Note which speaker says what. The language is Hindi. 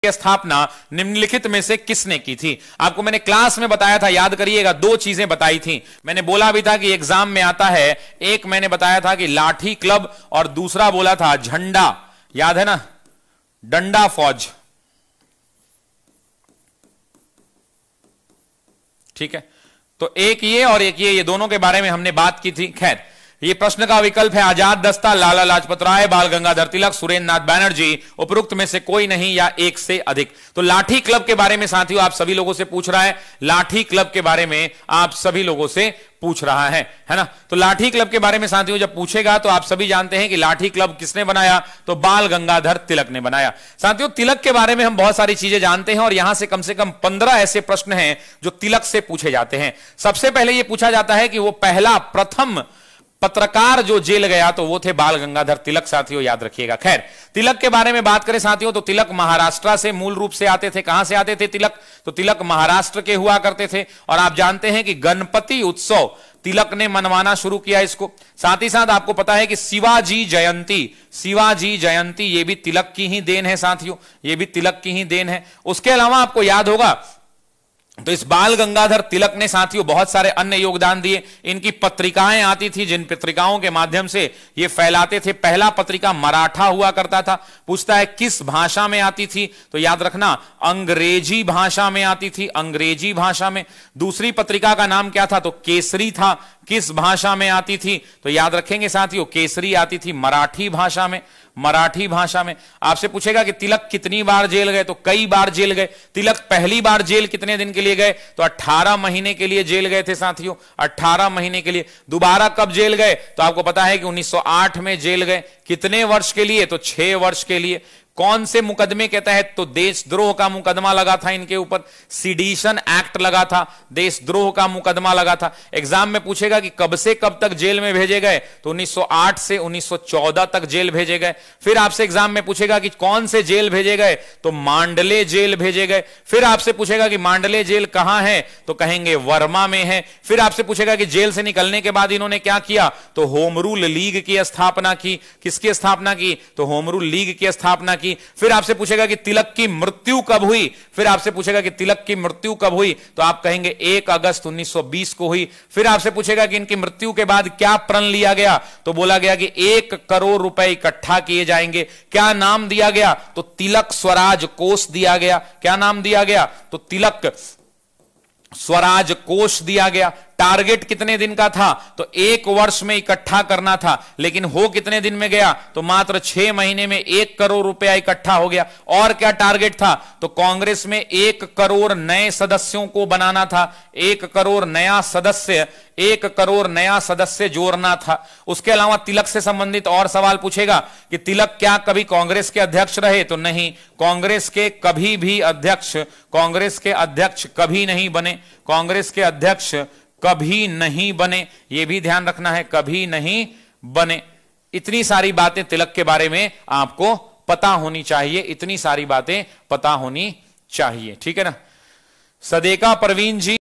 Speaker 1: की स्थापना निम्नलिखित में से किसने की थी? आपको मैंने क्लास में बताया था, याद करिएगा, दो चीजें बताई थी। मैंने बोला भी था कि एग्जाम में आता है, एक मैंने बताया था कि लाठी क्लब और दूसरा बोला था झंडा, याद है ना, डंडा फौज। ठीक है, तो एक ये और एक ये दोनों के बारे में हमने बात की थी। खैर, ये प्रश्न का विकल्प है आजाद दस्ता, लाला लाजपत राय, बाल गंगाधर तिलक, सुरेंद्र नाथ बैनर्जी, उपरोक्त में से कोई नहीं या एक से अधिक। तो लाठी क्लब के बारे में साथियों आप सभी लोगों से पूछ रहा है, लाठी क्लब के बारे में आप सभी लोगों से पूछ रहा है ना। तो लाठी क्लब के बारे में साथियों जब पूछेगा तो आप सभी जानते हैं कि लाठी क्लब किसने बनाया, तो बाल गंगाधर तिलक ने बनाया। साथियों तिलक के बारे में हम बहुत सारी चीजें जानते हैं और यहां से कम 15 ऐसे प्रश्न हैं जो तिलक से पूछे जाते हैं। सबसे पहले यह पूछा जाता है कि वो पहला प्रथम पत्रकार जो जेल गया तो वो थे बाल गंगाधर तिलक, साथियों याद रखिएगा। खैर, तिलक के बारे में बात करें साथियों तो तिलक महाराष्ट्र से मूल रूप से आते थे। कहां से आते थे तिलक? तो तिलक महाराष्ट्र के हुआ करते थे। और आप जानते हैं कि गणपति उत्सव तिलक ने मनवाना शुरू किया इसको। साथ ही साथ आपको पता है कि शिवाजी जयंती ये भी तिलक की ही देन है साथियों, ये भी तिलक की ही देन है। उसके अलावा आपको याद होगा तो इस बाल गंगाधर तिलक ने साथियों बहुत सारे अन्य योगदान दिए। इनकी पत्रिकाएं आती थी जिन पत्रिकाओं के माध्यम से ये फैलाते थे। पहला पत्रिका मराठा हुआ करता था। पूछता है किस भाषा में आती थी, तो याद रखना अंग्रेजी भाषा में आती थी, अंग्रेजी भाषा में। दूसरी पत्रिका का नाम क्या था, तो केसरी था। किस भाषा में आती थी, तो याद रखेंगे साथियों केसरी आती थी मराठी भाषा में, मराठी भाषा में। आपसे पूछेगा कि तिलक कितनी बार जेल गए, तो कई बार जेल गए। तिलक पहली बार जेल कितने दिन के लिए गए, तो 18 महीने के लिए जेल गए थे साथियों, 18 महीने के लिए। दोबारा कब जेल गए, तो आपको पता है कि 1908 में जेल गए। कितने वर्ष के लिए, तो 6 वर्ष के लिए। कौन से मुकदमे के तहत, तो देशद्रोह का मुकदमा लगा था इनके ऊपर, सिडिशन एक्ट लगा था, देशद्रोह का मुकदमा लगा था। एग्जाम में पूछेगा कि कब से कब तक जेल में भेजे गए, तो 1908 से 1914 तक जेल भेजे गए। फिर आपसे एग्जाम में पूछेगा कि कौन से जेल भेजे गए, तो मांडले जेल भेजे गए। फिर आपसे पूछेगा कि मांडले जेल कहां है, तो कहेंगे वर्मा में है। फिर आपसे पूछेगा कि जेल से निकलने के बाद इन्होंने क्या किया, तो होम रूल लीग की स्थापना की। किसकी स्थापना की, तो होम रूल लीग की स्थापना की। फिर आपसे पूछेगा कि तिलक की मृत्यु कब हुई, फिर आपसे पूछेगा कि तिलक की मृत्यु कब हुई, तो आप कहेंगे 1 अगस्त 1920 को हुई। फिर आपसे पूछेगा कि इनकी मृत्यु के बाद क्या प्रण लिया गया, तो बोला गया कि 1 करोड़ रुपए इकट्ठा किए जाएंगे। क्या नाम दिया गया, तो तिलक स्वराज कोष दिया गया। क्या नाम दिया गया, तो तिलक स्वराज कोष दिया गया। टारगेट कितने दिन का था, तो 1 वर्ष में इकट्ठा करना था, लेकिन हो कितने दिन में गया, तो मात्र 6 महीने में 1 करोड़ रुपया इकट्ठा हो गया। और क्या टारगेट था, तो कांग्रेस में 1 करोड़ नए सदस्यों को बनाना था, 1 करोड़ नया सदस्य, 1 करोड़ नया सदस्य जोड़ना था। उसके अलावा तिलक से संबंधित और सवाल पूछेगा कि तिलक क्या कभी कांग्रेस के अध्यक्ष रहे, तो नहीं, कांग्रेस के कभी भी अध्यक्ष, कांग्रेस के अध्यक्ष कभी नहीं बने, कांग्रेस के अध्यक्ष कभी नहीं बने, यह भी ध्यान रखना है, कभी नहीं बने। इतनी सारी बातें तिलक के बारे में आपको पता होनी चाहिए, इतनी सारी बातें पता होनी चाहिए, ठीक है ना। सदेका परवीन जी